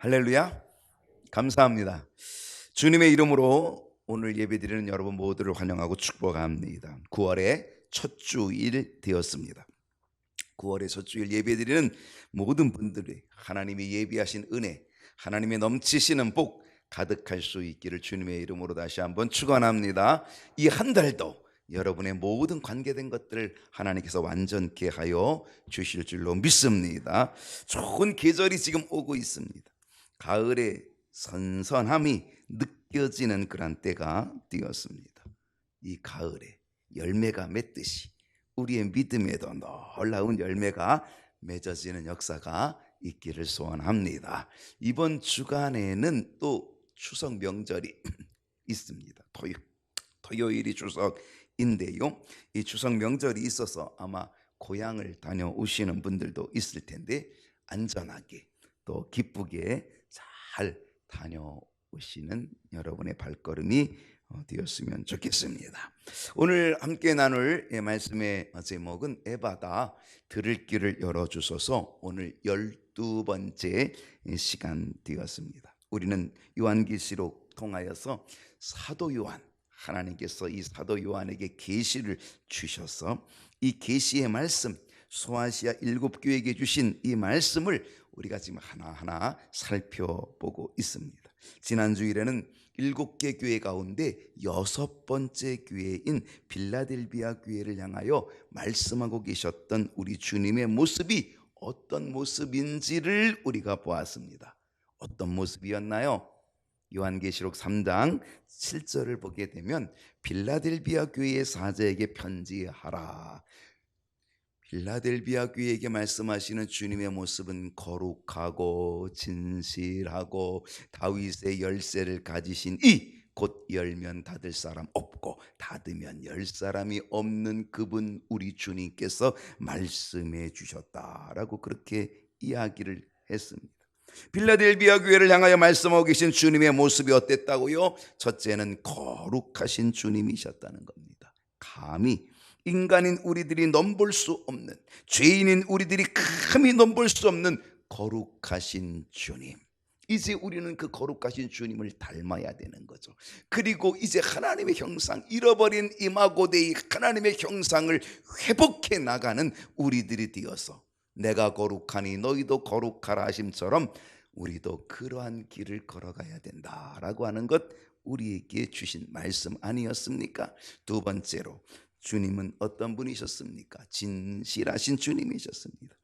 할렐루야. 감사합니다. 주님의 이름으로 오늘 예배드리는 여러분 모두를 환영하고 축복합니다. 9월의 첫 주일 되었습니다. 9월의 첫 주일 예배드리는 모든 분들이 하나님이 예비하신 은혜, 하나님의 넘치시는 복 가득할 수 있기를 주님의 이름으로 다시 한번 축원합니다. 이 한 달도 여러분의 모든 관계된 것들을 하나님께서 완전케 하여 주실 줄로 믿습니다. 좋은 계절이 지금 오고 있습니다. 가을의 선선함이 느껴지는 그런 때가 되었습니다. 이 가을에 열매가 맺듯이 우리의 믿음에도 놀라운 열매가 맺어지는 역사가 있기를 소원합니다. 이번 주간에는 또 추석 명절이 있습니다. 토요일이 추석인데요. 이 추석 명절이 있어서 아마 고향을 다녀오시는 분들도 있을 텐데 안전하게 또 기쁘게 잘 다녀오시는 여러분의 발걸음이 되었으면 좋겠습니다. 오늘 함께 나눌 말씀의 제목은 에바다 들을 길을 열어주소서. 오늘 12번째 시간 되었습니다. 우리는 요한계시록 통하여서 사도 요한, 하나님께서 이 사도 요한에게 계시를 주셔서 이 계시의 말씀, 소아시아 7교회에게 주신 이 말씀을 우리가 지금 하나하나 살펴보고 있습니다. 지난 주일에는 7개 교회 가운데 6번째 교회인 빌라델비아 교회를 향하여 말씀하고 계셨던 우리 주님의 모습이 어떤 모습인지를 우리가 보았습니다. 어떤 모습이었나요? 요한계시록 3장 7절을 보게 되면 빌라델비아 교회의 사자에게 편지하라. 빌라델비아 교회에게 말씀하시는 주님의 모습은 거룩하고 진실하고 다윗의 열쇠를 가지신 이 곧 열면 닫을 사람 없고 닫으면 열 사람이 없는 그분 우리 주님께서 말씀해 주셨다라고 그렇게 이야기를 했습니다. 빌라델비아 교회를 향하여 말씀하고 계신 주님의 모습이 어땠다고요? 첫째는 거룩하신 주님이셨다는 겁니다. 감히 인간인 우리들이 넘볼 수 없는, 죄인인 우리들이 감히 넘볼 수 없는 거룩하신 주님. 이제 우리는 그 거룩하신 주님을 닮아야 되는 거죠. 그리고 이제 하나님의 형상, 잃어버린 이마고데이 하나님의 형상을 회복해 나가는 우리들이 되어서 내가 거룩하니 너희도 거룩하라 하심처럼 우리도 그러한 길을 걸어가야 된다라고 하는 것 우리에게 주신 말씀 아니었습니까? 두 번째로 주님은 어떤 분이셨습니까? 진실하신 주님이셨습니다.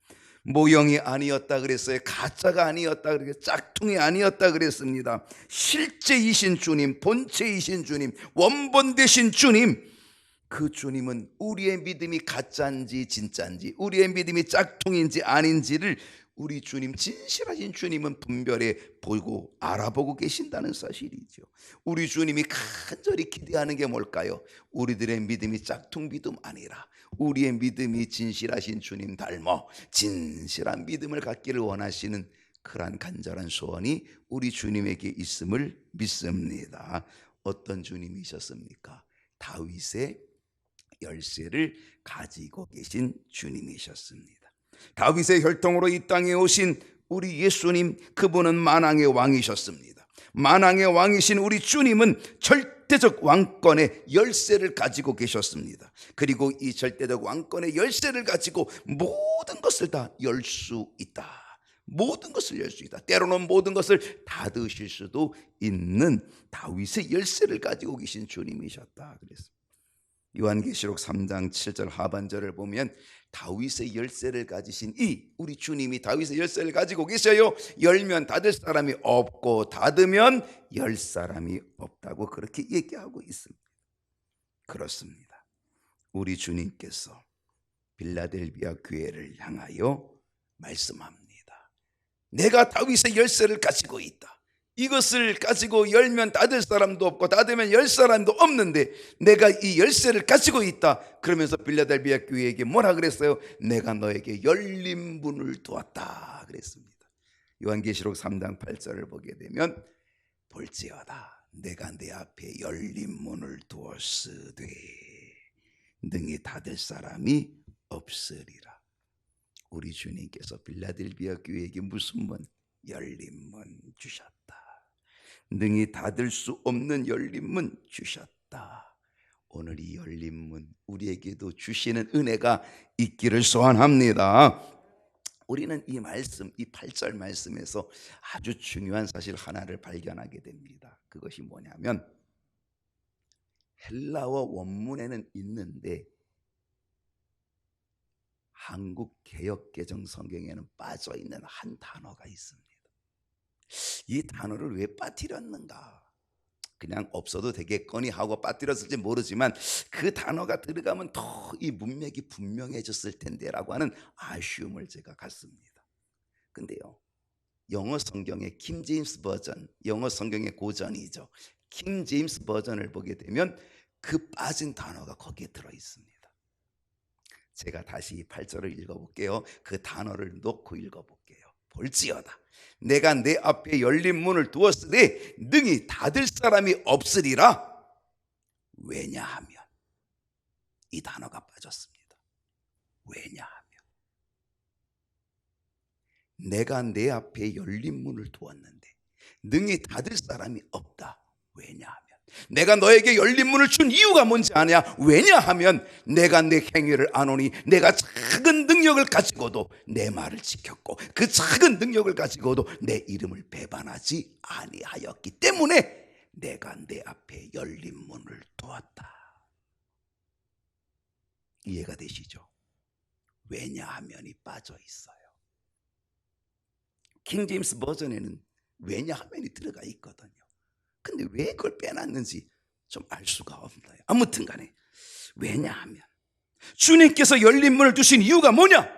모형이 아니었다 그랬어요. 가짜가 아니었다 그랬어요. 짝퉁이 아니었다 그랬습니다. 실제이신 주님, 본체이신 주님, 원본 되신 주님, 그 주님은 우리의 믿음이 가짜인지 진짜인지, 우리의 믿음이 짝퉁인지 아닌지를 우리 주님, 진실하신 주님은 분별해 보고 알아보고 계신다는 사실이죠. 우리 주님이 간절히 기대하는 게 뭘까요? 우리들의 믿음이 짝퉁 믿음 아니라 우리의 믿음이 진실하신 주님 닮아 진실한 믿음을 갖기를 원하시는 그러한 간절한 소원이 우리 주님에게 있음을 믿습니다. 어떤 주님이셨습니까? 다윗의 열쇠를 가지고 계신 주님이셨습니다. 다윗의 혈통으로 이 땅에 오신 우리 예수님, 그분은 만왕의 왕이셨습니다. 만왕의 왕이신 우리 주님은 절대적 왕권의 열쇠를 가지고 계셨습니다. 그리고 이 절대적 왕권의 열쇠를 가지고 모든 것을 다 열 수 있다. 모든 것을 열 수 있다. 때로는 모든 것을 닫으실 수도 있는 다윗의 열쇠를 가지고 계신 주님이셨다 그랬습니다. 요한계시록 3장 7절 하반절을 보면 다윗의 열쇠를 가지신 이 우리 주님이 다윗의 열쇠를 가지고 계셔요. 열면 닫을 사람이 없고 닫으면 열 사람이 없다고 그렇게 얘기하고 있습니다. 그렇습니다. 우리 주님께서 빌라델비아 교회를 향하여 말씀합니다. 내가 다윗의 열쇠를 가지고 있다. 이것을 가지고 열면 닫을 사람도 없고 닫으면 열 사람도 없는데 내가 이 열쇠를 가지고 있다. 그러면서 빌라델비아 교회에게 뭐라 그랬어요? 내가 너에게 열린 문을 두었다 그랬습니다. 요한계시록 3장 8절을 보게 되면 볼지어다 내가 내 앞에 열린 문을 두었으되 능히 닫을 사람이 없으리라. 우리 주님께서 빌라델비아 교회에게 무슨 문? 열린 문 주셨다. 능히 닫을 수 없는 열린 문 주셨다. 오늘 이 열린 문 우리에게도 주시는 은혜가 있기를 소원합니다. 우리는 이 말씀, 이 8절 말씀에서 아주 중요한 사실 하나를 발견하게 됩니다. 그것이 뭐냐면 헬라어 원문에는 있는데 한국 개역개정 성경에는 빠져 있는 한 단어가 있습니다. 이 단어를 왜 빠뜨렸는가? 그냥 없어도 되겠거니 하고 빠뜨렸을지 모르지만 그 단어가 들어가면 더 이 문맥이 분명해졌을 텐데라고 하는 아쉬움을 제가 갖습니다. 근데요, 영어 성경의 킹 제임스 버전, 영어 성경의 고전이죠. 킹 제임스 버전을 보게 되면 그 빠진 단어가 거기에 들어 있습니다. 제가 다시 이 8절을 읽어볼게요. 그 단어를 놓고 읽어볼게요. 볼지어다 내가 내 앞에 열린 문을 두었으되 능히 닫을 사람이 없으리라. 왜냐하면 이 단어가 빠졌습니다. 왜냐하면 내가 내 앞에 열린 문을 두었는데 능히 닫을 사람이 없다. 왜냐하면 내가 너에게 열린 문을 준 이유가 뭔지 아냐? 왜냐하면 내가 내 행위를 아노니 내가 작은 능력을 가지고도 내 말을 지켰고 그 작은 능력을 가지고도 내 이름을 배반하지 아니하였기 때문에 내가 내 앞에 열린 문을 두었다. 이해가 되시죠? 왜냐하면이 빠져 있어요. 킹 제임스 버전에는 왜냐하면이 들어가 있거든요. 근데 왜 그걸 빼놨는지 좀 알 수가 없나요? 아무튼 간에 왜냐하면 주님께서 열린 문을 두신 이유가 뭐냐?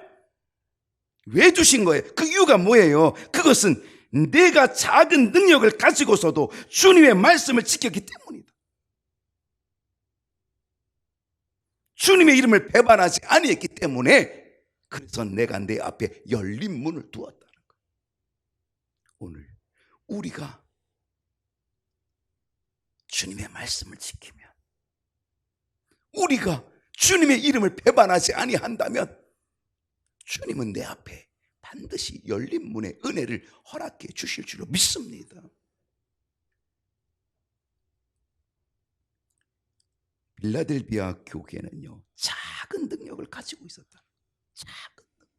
왜 두신 거예요? 그 이유가 뭐예요? 그것은 내가 작은 능력을 가지고서도 주님의 말씀을 지켰기 때문이다. 주님의 이름을 배반하지 아니했기 때문에 그래서 내가 내 앞에 열린 문을 두었다는 거예요. 오늘 우리가 주님의 말씀을 지키면, 우리가 주님의 이름을 배반하지 아니한다면 주님은 내 앞에 반드시 열린 문의 은혜를 허락해 주실 줄로 믿습니다. 빌라델비아 교회는요, 작은 능력을 가지고 있었다. 작은 능력.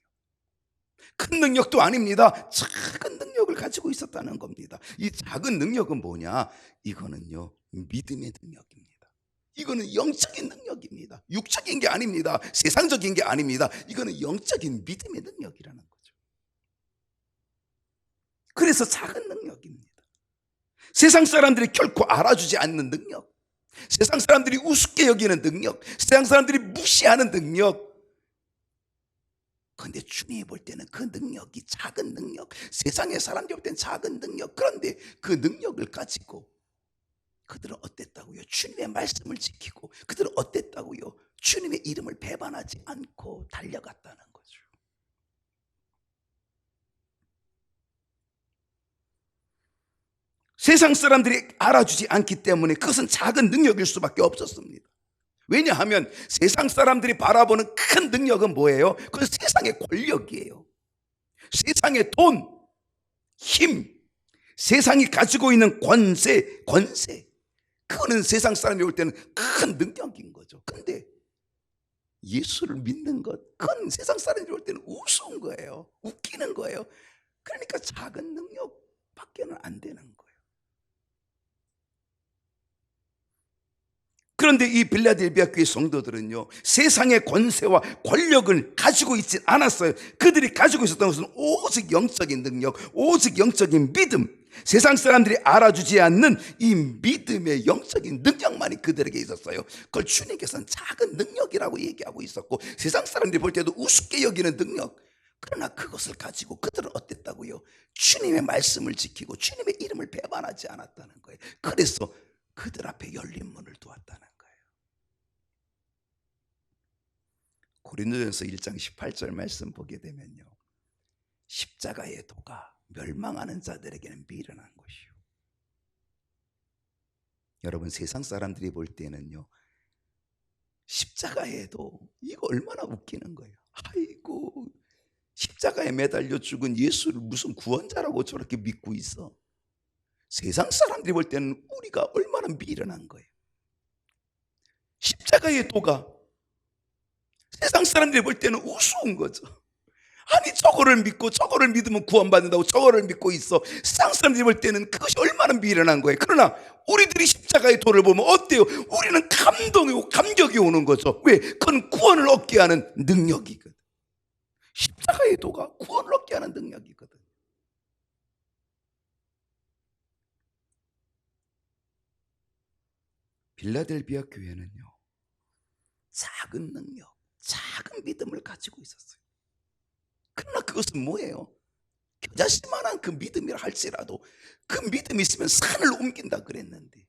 큰 능력도 아닙니다. 작은 능력을 가지고 있었다는 겁니다. 이 작은 능력은 뭐냐? 이거는요, 믿음의 능력입니다. 이거는 영적인 능력입니다. 육적인 게 아닙니다. 세상적인 게 아닙니다. 이거는 영적인 믿음의 능력이라는 거죠. 그래서 작은 능력입니다. 세상 사람들이 결코 알아주지 않는 능력, 세상 사람들이 우습게 여기는 능력, 세상 사람들이 무시하는 능력. 그런데 주님이 볼 때는 그 능력이 작은 능력, 세상의 사람들이 볼 때는 작은 능력. 그런데 그 능력을 가지고 그들은 어땠다고요? 주님의 말씀을 지키고 그들은 어땠다고요? 주님의 이름을 배반하지 않고 달려갔다는 거죠. 세상 사람들이 알아주지 않기 때문에 그것은 작은 능력일 수밖에 없었습니다. 왜냐하면 세상 사람들이 바라보는 큰 능력은 뭐예요? 그건 세상의 권력이에요. 세상의 돈, 힘, 세상이 가지고 있는 권세. 그거는 세상 사람이 볼 때는 큰 능력인 거죠. 근데 예수를 믿는 것, 그건 세상 사람이 볼 때는 우스운 거예요. 웃기는 거예요. 그러니까 작은 능력밖에는 안 되는 거예요. 그런데 이 빌라델비아 교회 성도들은요, 세상의 권세와 권력을 가지고 있지 않았어요. 그들이 가지고 있었던 것은 오직 영적인 능력, 오직 영적인 믿음, 세상 사람들이 알아주지 않는 이 믿음의 영적인 능력만이 그들에게 있었어요. 그걸 주님께서는 작은 능력이라고 얘기하고 있었고, 세상 사람들이 볼 때도 우습게 여기는 능력, 그러나 그것을 가지고 그들은 어땠다고요? 주님의 말씀을 지키고 주님의 이름을 배반하지 않았다는 거예요. 그래서 그들 앞에 열린 문을 두었다는 거예요. 고린도전서 1장 18절 말씀 보게 되면요, 십자가의 도가 멸망하는 자들에게는 미련한 것이요. 여러분, 세상 사람들이 볼 때는요, 십자가의 도, 이거 얼마나 웃기는 거예요. 아이고, 십자가에 매달려 죽은 예수를 무슨 구원자라고 저렇게 믿고 있어. 세상 사람들이 볼 때는 우리가 얼마나 미련한 거예요. 십자가의 도가 세상 사람들이 볼 때는 우스운 거죠. 아니 저거를 믿고 저거를 믿으면 구원받는다고 저거를 믿고 있어. 세상 사람들이 볼 때는 그것이 얼마나 미련한 거예요. 그러나 우리들이 십자가의 도를 보면 어때요? 우리는 감동이고 감격이 오는 거죠. 왜? 그건 구원을 얻게 하는 능력이거든. 십자가의 도가 구원을 얻게 하는 능력이거든. 빌라델비아 교회는요, 작은 능력, 작은 믿음을 가지고 있었어요. 그러나 그것은 뭐예요? 겨자씨만한 그 믿음이라 할지라도 그 믿음이 있으면 산을 옮긴다 그랬는데,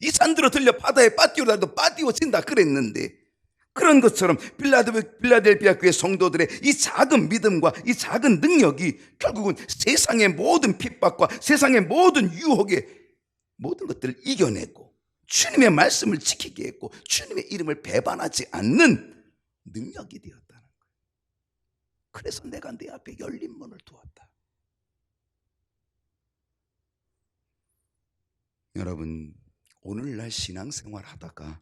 이 산들어 들려 바다에 빠띄우라도 빠띄워진다 그랬는데, 그런 것처럼 빌라델비아 교회 성도들의 이 작은 믿음과 이 작은 능력이 결국은 세상의 모든 핍박과 세상의 모든 유혹에 모든 것들을 이겨내고 주님의 말씀을 지키게 했고 주님의 이름을 배반하지 않는 능력이 되었다는 거예요. 그래서 내가 내 앞에 열린 문을 두었다. 여러분, 오늘날 신앙생활 하다가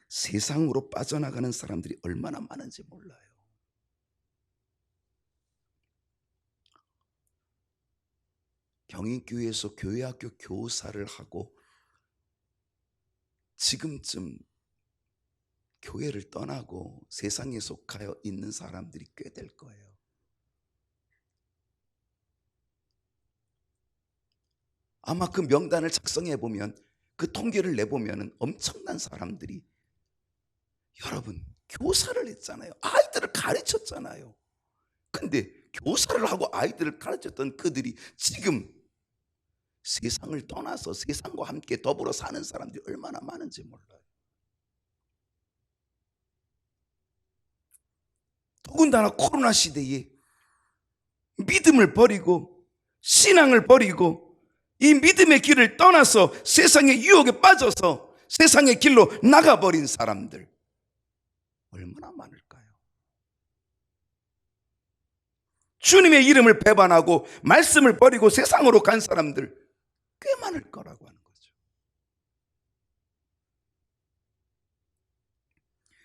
세상으로 빠져나가는 사람들이 얼마나 많은지 몰라요. 경인교회에서 교회학교 교사를 하고 지금쯤 교회를 떠나고 세상에 속하여 있는 사람들이 꽤 될 거예요. 아마 그 명단을 작성해 보면, 그 통계를 내보면 엄청난 사람들이, 여러분 교사를 했잖아요. 아이들을 가르쳤잖아요. 근데 교사를 하고 아이들을 가르쳤던 그들이 지금 세상을 떠나서 세상과 함께 더불어 사는 사람들이 얼마나 많은지 몰라요. 더군다나 코로나 시대에 믿음을 버리고 신앙을 버리고 이 믿음의 길을 떠나서 세상의 유혹에 빠져서 세상의 길로 나가버린 사람들 얼마나 많을까요? 주님의 이름을 배반하고 말씀을 버리고 세상으로 간 사람들 꽤 많을 거라고 하는 거죠.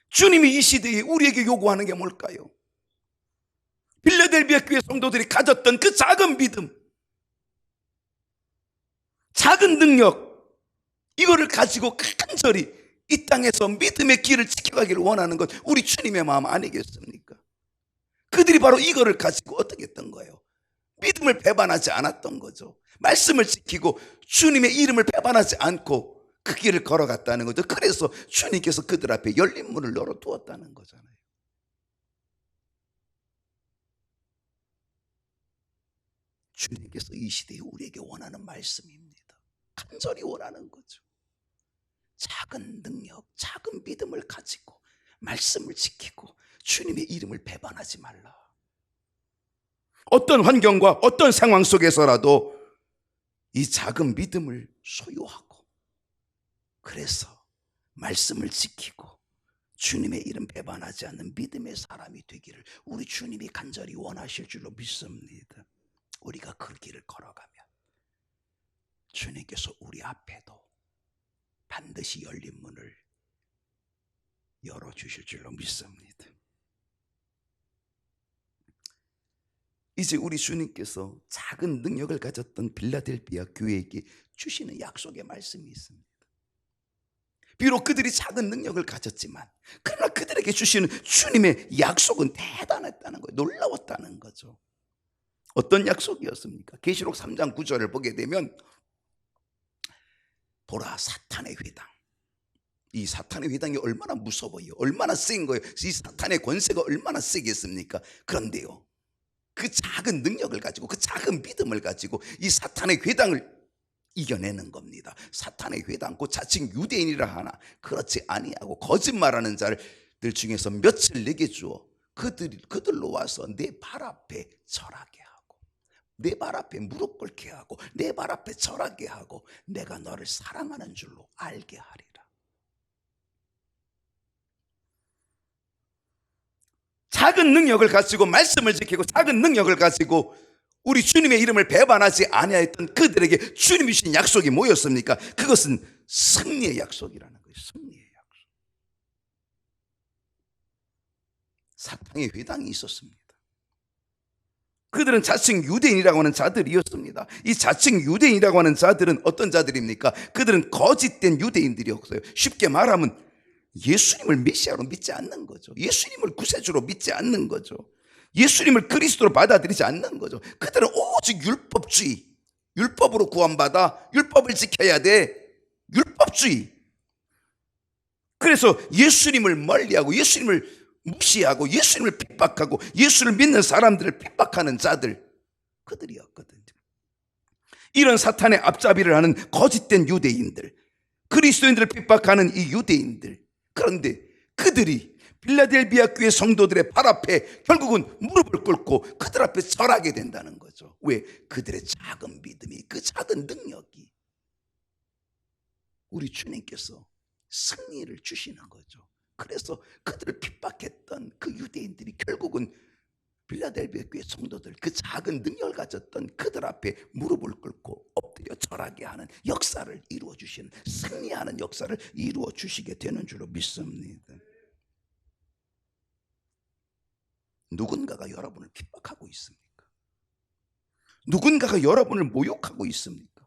주님이 이 시대에 우리에게 요구하는 게 뭘까요? 빌라델비아 교회 성도들이 가졌던 그 작은 믿음, 작은 능력, 이거를 가지고 간절히 이 땅에서 믿음의 길을 지켜가기를 원하는 것, 우리 주님의 마음 아니겠습니까? 그들이 바로 이거를 가지고 어떻게 했던 거예요? 믿음을 배반하지 않았던 거죠. 말씀을 지키고 주님의 이름을 배반하지 않고 그 길을 걸어갔다는 거죠. 그래서 주님께서 그들 앞에 열린 문을 열어두었다는 거잖아요. 주님께서 이 시대에 우리에게 원하는 말씀입니다. 간절히 원하는 거죠. 작은 능력, 작은 믿음을 가지고 말씀을 지키고 주님의 이름을 배반하지 말라. 어떤 환경과 어떤 상황 속에서라도 이 작은 믿음을 소유하고, 그래서 말씀을 지키고 주님의 이름 배반하지 않는 믿음의 사람이 되기를 우리 주님이 간절히 원하실 줄로 믿습니다. 우리가 그 길을 걸어가면 주님께서 우리 앞에도 반드시 열린 문을 열어주실 줄로 믿습니다. 이제 우리 주님께서 작은 능력을 가졌던 빌라델비아 교회에게 주시는 약속의 말씀이 있습니다. 비록 그들이 작은 능력을 가졌지만 그러나 그들에게 주시는 주님의 약속은 대단했다는 거예요. 놀라웠다는 거죠. 어떤 약속이었습니까? 계시록 3장 9절을 보게 되면, 보라 사탄의 회당. 이 사탄의 회당이 얼마나 무서워요. 얼마나 센 거예요. 이 사탄의 권세가 얼마나 세겠습니까? 그런데요, 그 작은 능력을 가지고 그 작은 믿음을 가지고 이 사탄의 회당을 이겨내는 겁니다. 사탄의 회당, 곧 자칭 유대인이라 하나 그렇지 아니하고 거짓말하는 자들 중에서 몇을 내게 주어 그들로 와서 내 발 앞에 절하게 하고 내 발 앞에 무릎 꿇게 하고 내 발 앞에 절하게 하고 내가 너를 사랑하는 줄로 알게 하리라. 작은 능력을 가지고 말씀을 지키고 작은 능력을 가지고 우리 주님의 이름을 배반하지 아니하였던 그들에게 주님이 주신 약속이 뭐였습니까? 그것은 승리의 약속이라는 거예요. 승리의 약속. 사탕의 회당이 있었습니다. 그들은 자칭 유대인이라고 하는 자들이었습니다. 이 자칭 유대인이라고 하는 자들은 어떤 자들입니까? 그들은 거짓된 유대인들이었어요. 쉽게 말하면 예수님을 메시아로 믿지 않는 거죠. 예수님을 구세주로 믿지 않는 거죠. 예수님을 그리스도로 받아들이지 않는 거죠. 그들은 오직 율법주의, 율법으로 구원받아 율법을 지켜야 돼. 율법주의. 그래서 예수님을 멀리하고 예수님을 무시하고 예수님을 핍박하고 예수를 믿는 사람들을 핍박하는 자들, 그들이었거든요. 이런 사탄의 앞잡이를 하는 거짓된 유대인들, 그리스도인들을 핍박하는 이 유대인들, 그런데 그들이 빌라델비아 교회 성도들의 발 앞에 결국은 무릎을 꿇고 그들 앞에 절하게 된다는 거죠. 왜? 그들의 작은 믿음이, 그 작은 능력이 우리 주님께서 승리를 주시는 거죠. 그래서 그들을 핍박했던 그 유대인들이 결국은 빌라델비아 교회 성도들, 그 작은 능력을 가졌던 그들 앞에 무릎을 꿇고 엎드려 절하게 하는 역사를 이루어 주시는, 승리하는 역사를 이루어 주시게 되는 줄로 믿습니다. 누군가가 여러분을 핍박하고 있습니까? 누군가가 여러분을 모욕하고 있습니까?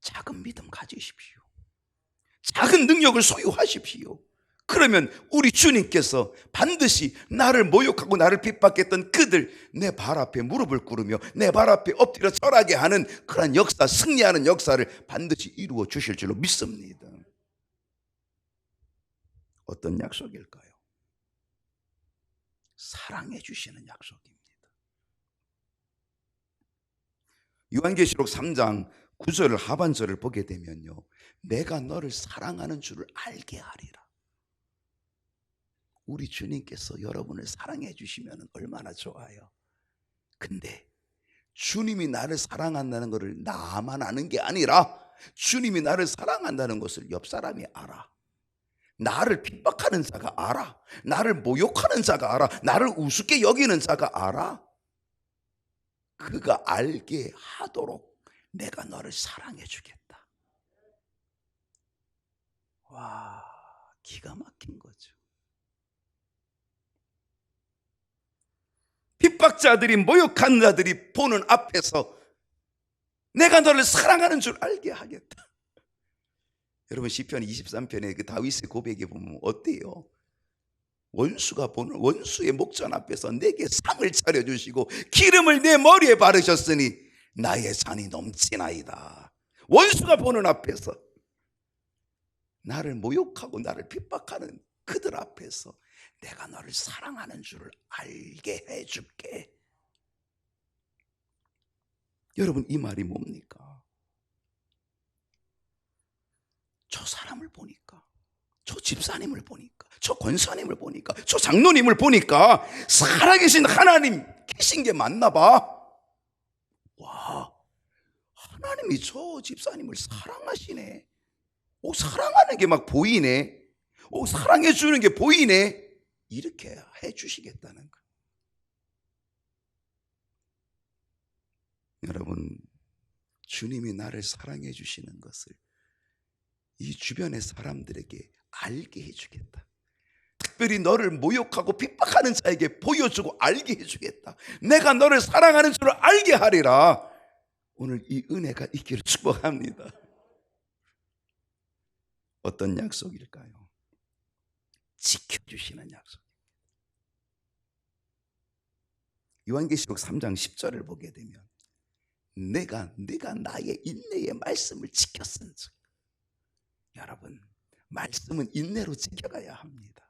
작은 믿음 가지십시오. 작은 능력을 소유하십시오. 그러면 우리 주님께서 반드시 나를 모욕하고 나를 핍박했던 그들, 내 발 앞에 무릎을 꿇으며 내 발 앞에 엎드려 절하게 하는 그런 역사, 승리하는 역사를 반드시 이루어 주실 줄로 믿습니다. 어떤 약속일까요? 사랑해 주시는 약속입니다. 요한계시록 3장 9절 하반절을 보게 되면요, 내가 너를 사랑하는 줄을 알게 하리라. 우리 주님께서 여러분을 사랑해 주시면 얼마나 좋아요. 근데 주님이 나를 사랑한다는 것을 나만 아는 게 아니라 주님이 나를 사랑한다는 것을 옆 사람이 알아. 나를 핍박하는 자가 알아. 나를 모욕하는 자가 알아. 나를 우습게 여기는 자가 알아. 그가 알게 하도록 내가 너를 사랑해 주겠다. 와, 기가 막힌 거죠. 핍박자들이, 모욕한 자들이 보는 앞에서 내가 너를 사랑하는 줄 알게 하겠다. 여러분, 시편 23편의 그 다윗의 고백에 보면 어때요? 원수가 보는, 원수의 목전 앞에서 내게 상을 차려주시고 기름을 내 머리에 바르셨으니 나의 잔이 넘치나이다. 원수가 보는 앞에서, 나를 모욕하고 나를 핍박하는 그들 앞에서 내가 너를 사랑하는 줄을 알게 해줄게. 여러분, 이 말이 뭡니까? 저 사람을 보니까, 저 집사님을 보니까, 저 권사님을 보니까, 저 장로님을 보니까 살아계신 하나님 계신 게 맞나 봐. 와, 하나님이 저 집사님을 사랑하시네. 오, 사랑하는 게 막 보이네. 오, 사랑해 주는 게 보이네. 이렇게 해 주시겠다는 거. 여러분, 주님이 나를 사랑해 주시는 것을 이 주변의 사람들에게 알게 해주겠다. 특별히 너를 모욕하고 핍박하는 자에게 보여주고 알게 해주겠다. 내가 너를 사랑하는 줄을 알게 하리라. 오늘 이 은혜가 있기를 축복합니다. 어떤 약속일까요? 지켜주시는 약속. 요한계시록 3장 10절을 보게 되면 내가 나의 인내의 말씀을 지켰은즉. 여러분, 말씀은 인내로 지켜가야 합니다.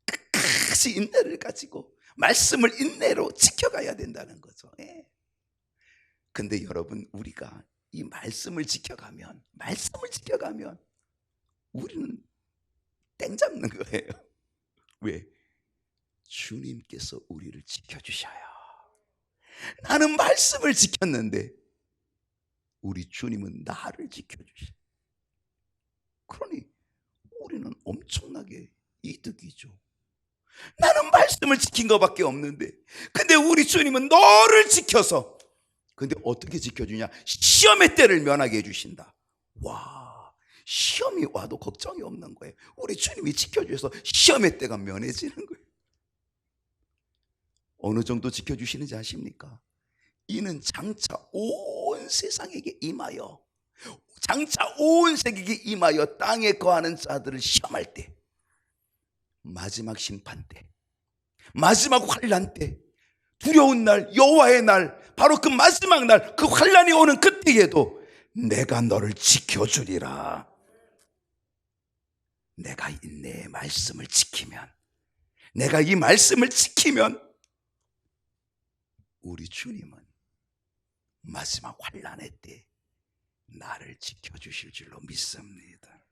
끝까지 인내를 가지고 말씀을 인내로 지켜가야 된다는 거죠. 예. 근데 여러분, 우리가 이 말씀을 지켜가면 우리는 땡 잡는 거예요. 왜? 주님께서 우리를 지켜주셔요. 나는 말씀을 지켰는데 우리 주님은 나를 지켜주셔요. 그러니 우리는 엄청나게 이득이죠. 나는 말씀을 지킨 것밖에 없는데. 근데 우리 주님은 너를 지켜서, 근데 어떻게 지켜주냐? 시험의 때를 면하게 해주신다. 와, 시험이 와도 걱정이 없는 거예요. 우리 주님이 지켜주셔서 시험의 때가 면해지는 거예요. 어느 정도 지켜주시는지 아십니까? 이는 장차 온 세상에게 임하여, 장차 온 세계에 임하여 땅에 거하는 자들을 시험할 때, 마지막 심판 때, 마지막 환난 때, 두려운 날, 여호와의 날, 바로 그 마지막 날, 그 환난이 오는 그때에도 내가 너를 지켜주리라. 내가 내 말씀을 지키면, 내가 이 말씀을 지키면 우리 주님은 마지막 환난의 때 나를 지켜주실 줄로 믿습니다.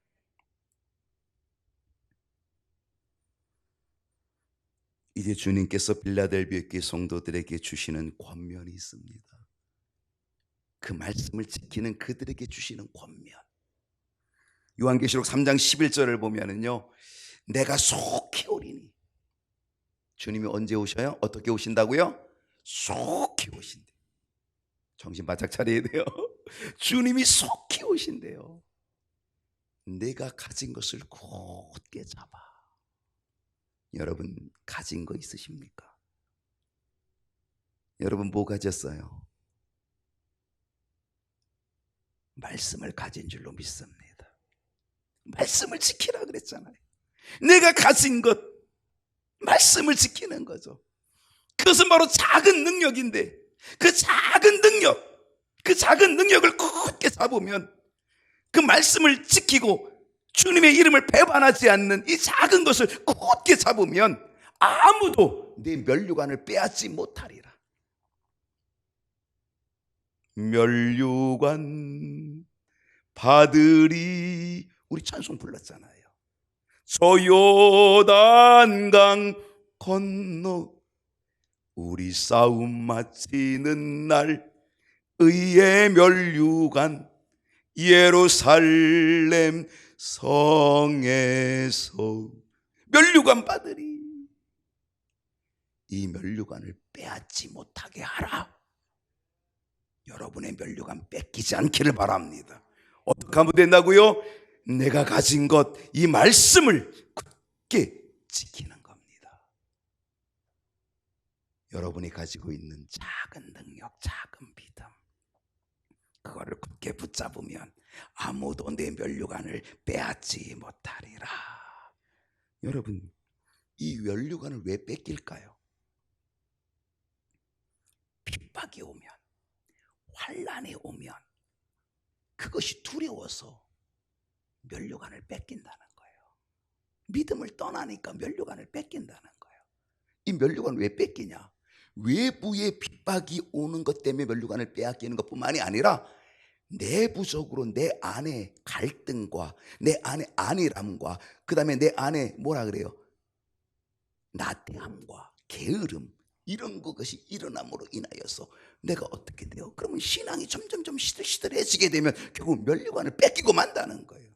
이제 주님께서 빌라델비아 교회 성도들에게 주시는 권면이 있습니다. 그 말씀을 지키는 그들에게 주시는 권면. 요한계시록 3장 11절을 보면은요, 내가 속히 오리니. 주님이 언제 오셔요? 어떻게 오신다고요? 속히 오신대. 정신 바짝 차려야 돼요. 주님이 속히 오신대요. 내가 가진 것을 굳게 잡아. 여러분 가진 거 있으십니까? 여러분 뭐 가졌어요? 말씀을 가진 줄로 믿습니다. 말씀을 지키라 그랬잖아요. 내가 가진 것, 말씀을 지키는 거죠. 그것은 바로 작은 능력인데, 그 작은 능력을 굳게 잡으면, 그 말씀을 지키고 주님의 이름을 배반하지 않는 이 작은 것을 굳게 잡으면 아무도 내 면류관을 빼앗지 못하리라. 면류관 받으리, 우리 찬송 불렀잖아요. 저 요단강 건너 우리 싸움 마치는 날 의의 면류관 예루살렘 성에서 면류관 받으리. 이 면류관을 빼앗지 못하게 하라. 여러분의 면류관 뺏기지 않기를 바랍니다. 어떻게 하면 된다고요? 내가 가진 것, 이 말씀을 굳게 지키는 겁니다. 여러분이 가지고 있는 작은 능력, 작은 믿음, 그거를 굳게 붙잡으면 아무도 내 면류관을 빼앗지 못하리라. 여러분, 이 면류관을 왜 뺏길까요? 핍박이 오면, 환난이 오면 그것이 두려워서 면류관을 뺏긴다는 거예요. 믿음을 떠나니까 면류관을 뺏긴다는 거예요. 이 면류관 왜 뺏기냐? 외부의 핍박이 오는 것 때문에 면류관을 빼앗기는 것뿐만이 아니라 내부적으로 내 안에 갈등과 내 안에 안일함과 그 다음에 내 안에 뭐라 그래요? 나태함과 게으름, 이런 것이 일어남으로 인하여서 내가 어떻게 돼요? 그러면 신앙이 점점점 시들시들해지게 되면 결국 면류관을 뺏기고 만다는 거예요.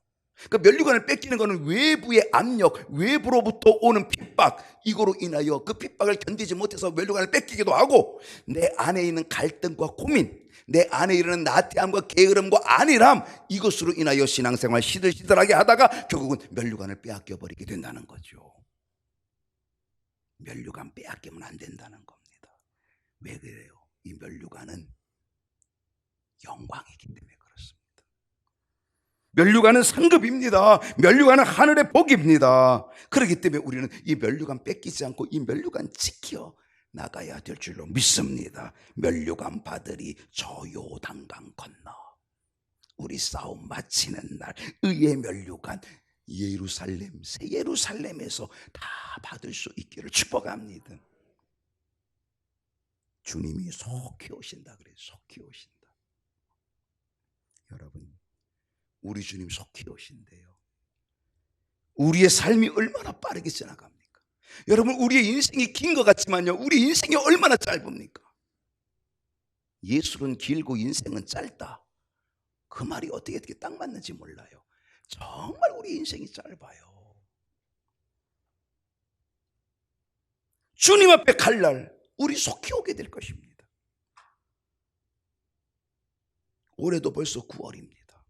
그 면류관을 뺏기는 것은 외부의 압력, 외부로부터 오는 핍박, 이거로 인하여 그 핍박을 견디지 못해서 면류관을 뺏기기도 하고, 내 안에 있는 갈등과 고민, 내 안에 이르는 나태함과 게으름과 안일함, 이것으로 인하여 신앙생활 시들시들하게 하다가 결국은 면류관을 빼앗겨 버리게 된다는 거죠. 면류관 빼앗기면 안 된다는 겁니다. 왜 그래요? 이 면류관은 영광이기 때문에 그렇습니다. 면류관은 상급입니다. 면류관은 하늘의 복입니다. 그렇기 때문에 우리는 이 면류관 뺏기지 않고 이 면류관 지켜 나가야 될 줄로 믿습니다. 면류관 받으리 저 요단강 건너 우리 싸움 마치는 날 의의 면류관 예루살렘, 새 예루살렘에서 다 받을 수 있기를 축복합니다. 주님이 속히 오신다 그래요. 속히 오신다. 여러분, 우리 주님 속히 오신대요. 우리의 삶이 얼마나 빠르게 지나갑니까? 여러분, 우리의 인생이 긴 것 같지만요, 우리 인생이 얼마나 짧습니까? 예술은 길고 인생은 짧다. 그 말이 어떻게 딱 맞는지 몰라요. 정말 우리 인생이 짧아요. 주님 앞에 갈 날 우리 속히 오게 될 것입니다. 올해도 벌써 9월입니다.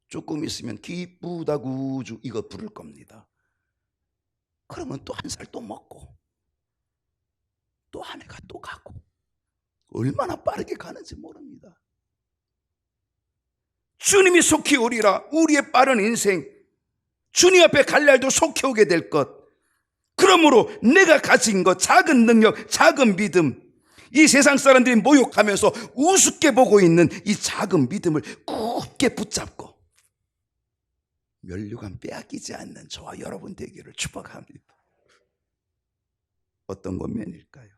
조금 있으면 기쁘다 구주 이거 부를 겁니다. 그러면 또 한 살 또 먹고 또 한 해가 또 가고 얼마나 빠르게 가는지 모릅니다. 주님이 속히 오리라. 우리의 빠른 인생, 주님 앞에 갈 날도 속히 오게 될 것. 그러므로 내가 가진 것, 작은 능력, 작은 믿음, 이 세상 사람들이 모욕하면서 우습게 보고 있는 이 작은 믿음을 굳게 붙잡고 면류관 빼앗기지 않는 저와 여러분 되기를 축복합니다. 어떤 권면일까요?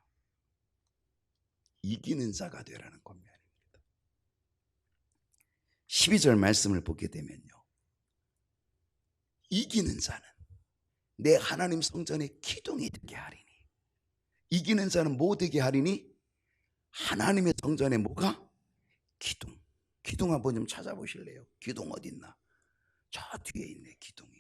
이기는 자가 되라는 권면입니다. 12절 말씀을 보게 되면요, 이기는 자는 내 하나님 성전에 기둥이 되게 하리니. 이기는 자는 뭐 되게 하리니? 하나님의 성전에 뭐가? 기둥. 기둥 한번 좀 찾아보실래요? 기둥 어디 있나? 저 뒤에 있네. 기둥이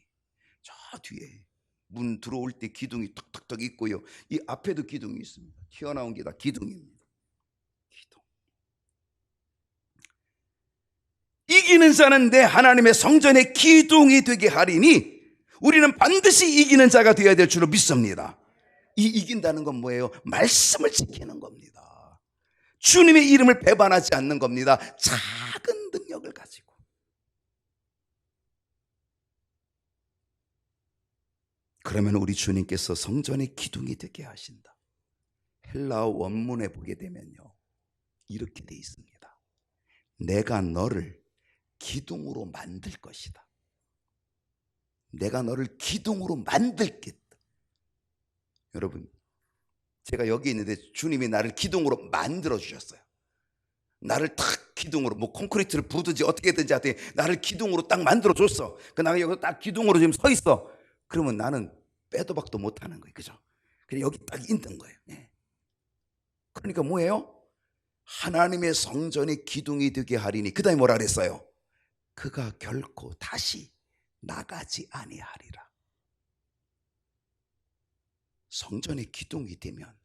저 뒤에 문 들어올 때 기둥이 턱턱턱 있고요, 이 앞에도 기둥이 있습니다. 튀어나온 게 다 기둥입니다. 기둥. 이기는 자는 내 하나님의 성전에 기둥이 되게 하리니. 우리는 반드시 이기는 자가 되어야 될 줄로 믿습니다. 이 이긴다는 건 뭐예요? 말씀을 지키는 겁니다. 주님의 이름을 배반하지 않는 겁니다. 작은 능력을 가지고. 그러면 우리 주님께서 성전의 기둥이 되게 하신다. 헬라어 원문에 보게 되면요, 이렇게 돼 있습니다. 내가 너를 기둥으로 만들 것이다. 내가 너를 기둥으로 만들겠다. 여러분, 제가 여기 있는데 주님이 나를 기둥으로 만들어 주셨어요. 나를 딱 기둥으로, 뭐 콘크리트를 부든지 어떻게든지 하더니 나를 기둥으로 딱 만들어 줬어. 그 나가 여기 딱 기둥으로 지금 서 있어. 그러면 나는 빼도 박도 못 하는 거예요. 그죠? 그래 여기 딱 있는 거예요. 예. 그러니까 뭐예요? 하나님의 성전의 기둥이 되게 하리니. 그 다음에 뭐라 그랬어요? 그가 결코 다시 나가지 아니하리라. 성전의 기둥이 되면,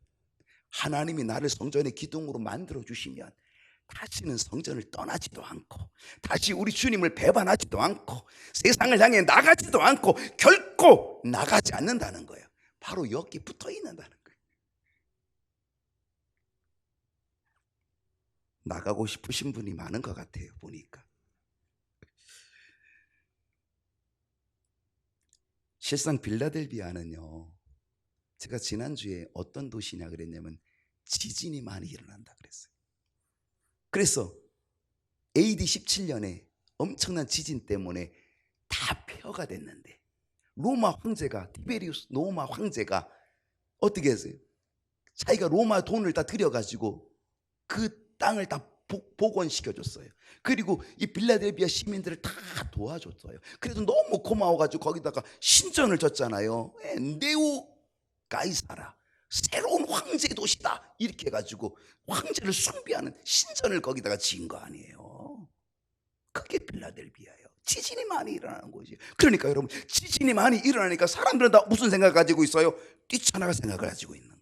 하나님이 나를 성전의 기둥으로 만들어 주시면 다시는 성전을 떠나지도 않고, 다시 우리 주님을 배반하지도 않고, 세상을 향해 나가지도 않고, 결코 나가지 않는다는 거예요. 바로 여기 붙어 있는다는 거예요. 나가고 싶으신 분이 많은 것 같아요, 보니까. 실상 빌라델비아는요, 제가 지난주에 어떤 도시냐 그랬냐면 지진이 많이 일어난다 그랬어요. 그래서 AD 17년에 엄청난 지진 때문에 다 폐허가 됐는데, 로마 황제가, 티베리우스 로마 황제가 어떻게 했어요? 자기가 로마 돈을 다 들여가지고 그 땅을 다 복원시켜줬어요. 그리고 이 빌라델비아 시민들을 다 도와줬어요. 그래도 너무 고마워가지고 거기다가 신전을 졌잖아요. 네오 가이사라, 새로운 황제 도시다 이렇게 해가지고 황제를 숭배하는 신전을 거기다가 지은 거 아니에요. 그게 빌라델비아예요. 지진이 많이 일어나는 거지. 그러니까 여러분, 지진이 많이 일어나니까 사람들은 다 무슨 생각을 가지고 있어요? 뛰쳐나갈 생각을 가지고 있는 거예요.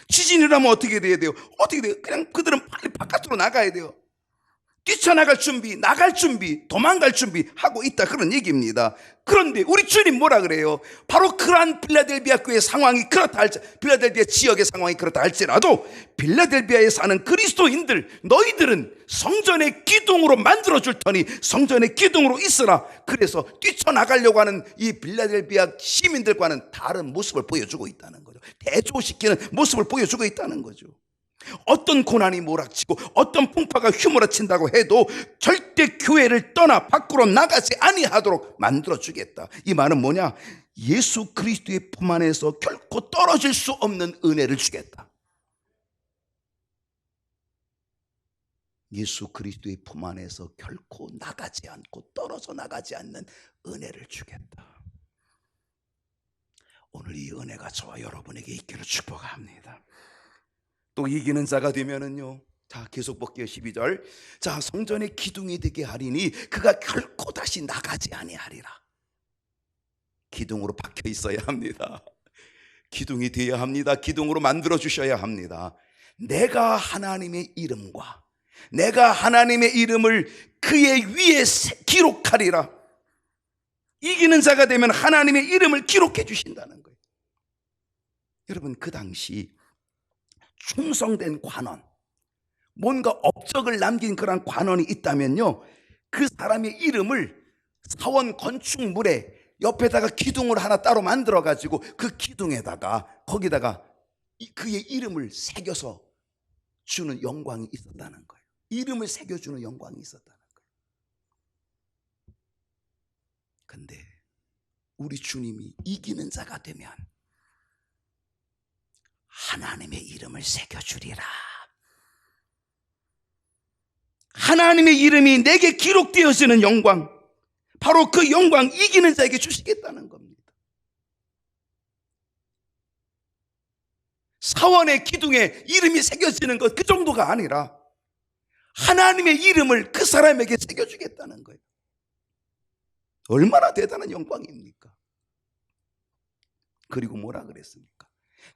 지진이 일어나면 어떻게 돼야 돼요? 어떻게 돼요? 그냥 그들은 빨리 바깥으로 나가야 돼요. 뛰쳐나갈 준비, 나갈 준비, 도망갈 준비 하고 있다, 그런 얘기입니다. 그런데 우리 주님 뭐라 그래요? 바로 그러한 빌라델비아 교회의 상황이 그렇다 할지, 빌라델비아 지역의 상황이 그렇다 할지라도 빌라델비아에 사는 그리스도인들, 너희들은 성전의 기둥으로 만들어 줄 터니 성전의 기둥으로 있으라. 그래서 뛰쳐나가려고 하는 이 빌라델비아 시민들과는 다른 모습을 보여주고 있다는 거죠. 대조시키는 모습을 보여주고 있다는 거죠. 어떤 고난이 몰아치고 어떤 풍파가 휘몰아친다고 해도 절대 교회를 떠나 밖으로 나가지 아니하도록 만들어주겠다. 이 말은 뭐냐? 예수 그리스도의 품 안에서 결코 떨어질 수 없는 은혜를 주겠다. 예수 그리스도의 품 안에서 결코 나가지 않고 떨어져 나가지 않는 은혜를 주겠다. 오늘 이 은혜가 저와 여러분에게 있기를 축복합니다. 또 이기는 자가 되면은요, 자 계속 볼게요. 12절. 자, 성전의 기둥이 되게 하리니 그가 결코 다시 나가지 아니하리라. 기둥으로 박혀 있어야 합니다. 기둥이 되어야 합니다. 기둥으로 만들어 주셔야 합니다. 내가 하나님의 이름과 내가 하나님의 이름을 그의 위에 기록하리라. 이기는 자가 되면 하나님의 이름을 기록해 주신다는 거예요. 여러분, 그 당시 충성된 관원, 뭔가 업적을 남긴 그런 관원이 있다면요, 그 사람의 이름을 사원 건축물에 옆에다가 기둥을 하나 따로 만들어 가지고 그 기둥에다가 거기다가 그의 이름을 새겨서 주는 영광이 있었다는 거예요. 이름을 새겨주는 영광이 있었다는 거예요. 근데 우리 주님이 이기는 자가 되면 하나님의 이름을 새겨주리라. 하나님의 이름이 내게 기록되어지는 영광, 바로 그 영광 이기는 자에게 주시겠다는 겁니다. 사원의 기둥에 이름이 새겨지는 것, 그 정도가 아니라 하나님의 이름을 그 사람에게 새겨주겠다는 거예요. 얼마나 대단한 영광입니까? 그리고 뭐라 그랬습니까?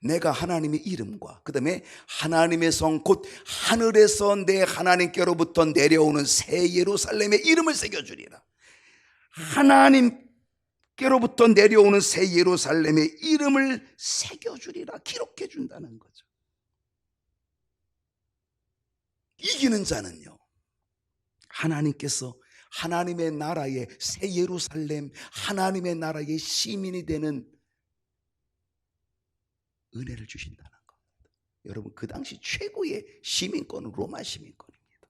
내가 하나님의 이름과 그 다음에 하나님의 성 곧 하늘에서 내 하나님께로부터 내려오는 새 예루살렘의 이름을 새겨주리라. 하나님께로부터 내려오는 새 예루살렘의 이름을 새겨주리라. 기록해 준다는 거죠. 이기는 자는요, 하나님께서 하나님의 나라의 새 예루살렘, 하나님의 나라의 시민이 되는 은혜를 주신다는 겁니다. 여러분, 그 당시 최고의 시민권은 로마 시민권입니다.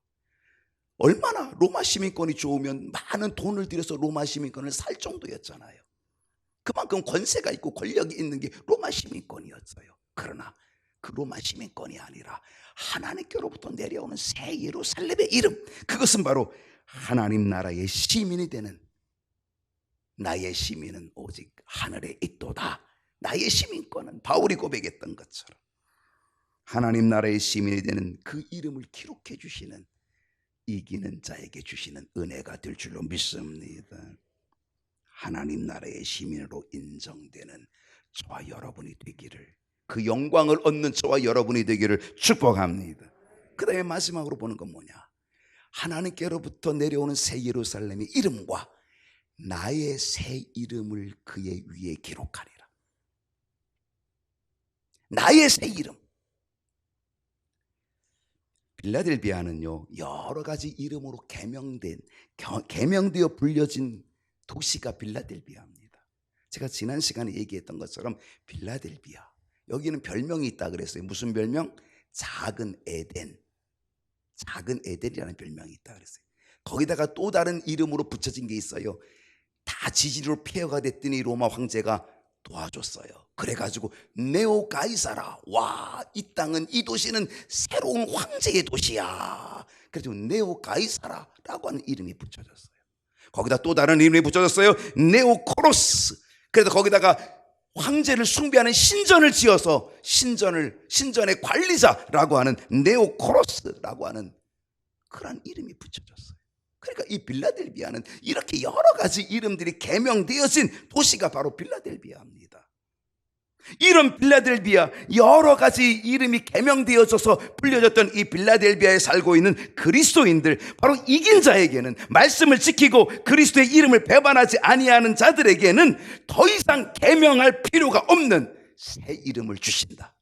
얼마나 로마 시민권이 좋으면 많은 돈을 들여서 로마 시민권을 살 정도였잖아요. 그만큼 권세가 있고 권력이 있는 게 로마 시민권이었어요. 그러나 그 로마 시민권이 아니라 하나님께로부터 내려오는 새 예루살렘의 이름, 그것은 바로 하나님 나라의 시민이 되는, 나의 시민은 오직 하늘에 있도다. 나의 시민권은 바울이 고백했던 것처럼 하나님 나라의 시민이 되는 그 이름을 기록해 주시는, 이기는 자에게 주시는 은혜가 될 줄로 믿습니다. 하나님 나라의 시민으로 인정되는 저와 여러분이 되기를, 그 영광을 얻는 저와 여러분이 되기를 축복합니다. 그 다음에 마지막으로 보는 건 뭐냐? 하나님께로부터 내려오는 새 예루살렘의 이름과 나의 새 이름을 그의 위에 기록하리라. 나의 새 이름. 빌라델비아는요, 여러 가지 이름으로 개명되어 불려진 도시가 빌라델비아입니다. 제가 지난 시간에 얘기했던 것처럼 빌라델비아, 여기는 별명이 있다 그랬어요. 무슨 별명? 작은 에덴. 작은 에덴이라는 별명이 있다 그랬어요. 거기다가 또 다른 이름으로 붙여진 게 있어요. 다 지진으로 폐허가 됐더니 로마 황제가 도와줬어요. 그래가지고 네오 가이사라, 와, 이 땅은, 이 도시는 새로운 황제의 도시야. 그래서 네오 가이사라라고 하는 이름이 붙여졌어요. 거기다 또 다른 이름이 붙여졌어요. 네오 코로스. 그래서 거기다가 황제를 숭배하는 신전을 지어서 신전의 관리자라고 하는 네오 코로스라고 하는 그런 이름이 붙여졌어요. 그러니까 이 빌라델비아는 이렇게 여러 가지 이름들이 개명되어진 도시가 바로 빌라델비아입니다. 이런 빌라델비아, 여러 가지 이름이 개명되어져서 불려졌던 이 빌라델비아에 살고 있는 그리스도인들, 바로 이긴 자에게는, 말씀을 지키고 그리스도의 이름을 배반하지 아니하는 자들에게는 더 이상 개명할 필요가 없는 새 이름을 주신다.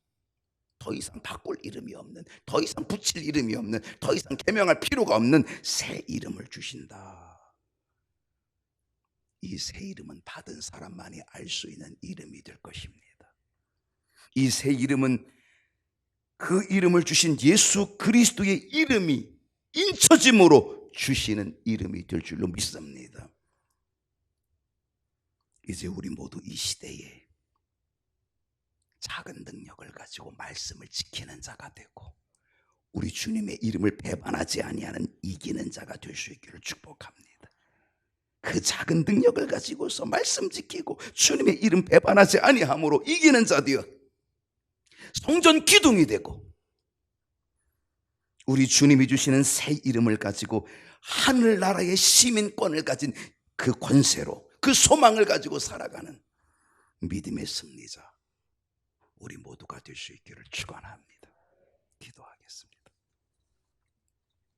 더 이상 바꿀 이름이 없는, 더 이상 붙일 이름이 없는, 더 이상 개명할 필요가 없는 새 이름을 주신다. 이 새 이름은 받은 사람만이 알 수 있는 이름이 될 것입니다. 이 새 이름은 그 이름을 주신 예수 그리스도의 이름이 인쳐짐으로 주시는 이름이 될 줄로 믿습니다. 이제 우리 모두 이 시대에 작은 능력을 가지고 말씀을 지키는 자가 되고 우리 주님의 이름을 배반하지 아니하는 이기는 자가 될 수 있기를 축복합니다. 그 작은 능력을 가지고서 말씀 지키고 주님의 이름 배반하지 아니함으로 이기는 자 되어 성전 기둥이 되고 우리 주님이 주시는 새 이름을 가지고 하늘나라의 시민권을 가진 그 권세로, 그 소망을 가지고 살아가는 믿음의 승리자, 우리 모두가 될 수 있기를 축원합니다. 기도하겠습니다.